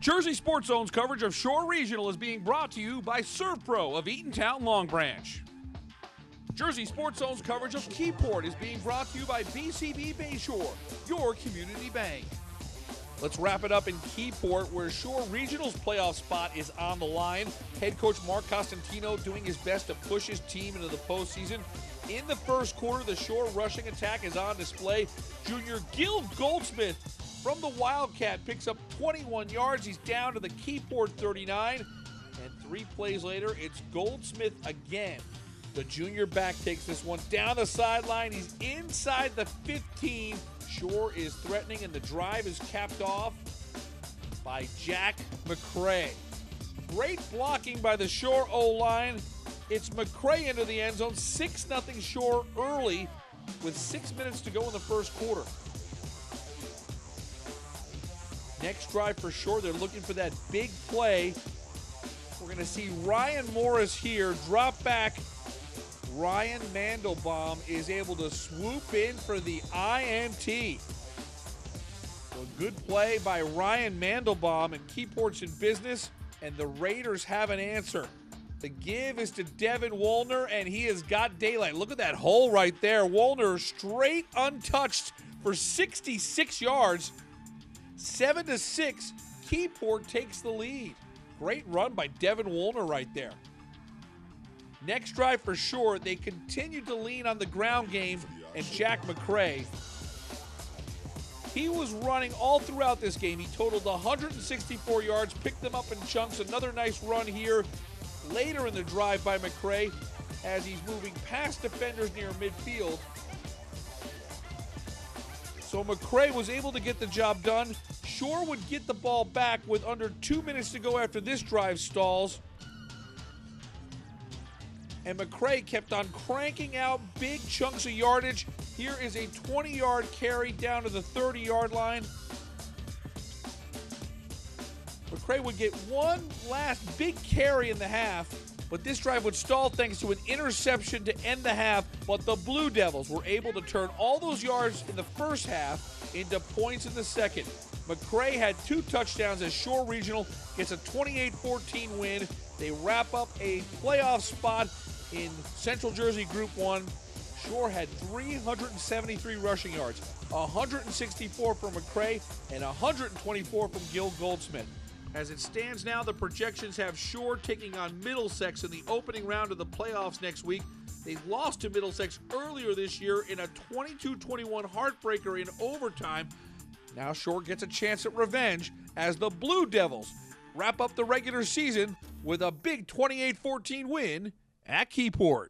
Jersey Sports Zone's coverage of Shore Regional is being brought to you by ServPro of Eatontown Long Branch. Jersey Sports Zone's coverage of Keyport is being brought to you by BCB Bayshore, your community bank. Let's wrap it up in Keyport, where Shore Regional's playoff spot is on the line. Head coach Mark Costantino doing his best to push his team into the postseason. In the first quarter, the Shore rushing attack is on display. Junior Gil Goldsmith from the Wildcat picks up 21 yards. He's down to the Keyport 39. And 3 plays later, it's Goldsmith again. The junior back takes this one down the sideline. He's inside the 15. Shore is threatening, and the drive is capped off by Jack McCray. Great blocking by the Shore O-line. It's McCray into the end zone. 6-0 Shore early with 6 minutes to go in the first quarter. Next drive for Shore, they're looking for that big play. We're going to see Ryan Morris here drop back. Ryan Mandelbaum is able to swoop in for the INT. So a good play by Ryan Mandelbaum, and Keyport's in business, and the Raiders have an answer. The give is to Devin Woolner, and he has got daylight. Look at that hole right there. Woolner straight untouched for 66 yards. 7-6, Keyport takes the lead. Great run by Devin Woolner right there. Next drive for Shore, they continue to lean on the ground game and Jack McCray. He was running all throughout this game. He totaled 164 yards, picked them up in chunks. Another nice run here later in the drive by McCray as he's moving past defenders near midfield. So McCray was able to get the job done. Shore would get the ball back with under 2 minutes to go after this drive stalls. And McCray kept on cranking out big chunks of yardage. Here is a 20-yard carry down to the 30-yard line. McCray would get one last big carry in the half, but this drive would stall thanks to an interception to end the half. But the Blue Devils were able to turn all those yards in the first half into points in the second. McCray had 2 touchdowns as Shore Regional gets a 28-14 win. They wrap up a playoff spot in Central Jersey Group 1. Shore had 373 rushing yards, 164 from McCray and 124 from Gil Goldsmith. As it stands now, the projections have Shore taking on Middlesex in the opening round of the playoffs next week. They lost to Middlesex earlier this year in a 22-21 heartbreaker in overtime. Now Shore gets a chance at revenge as the Blue Devils wrap up the regular season with a big 28-14 win at Keyport.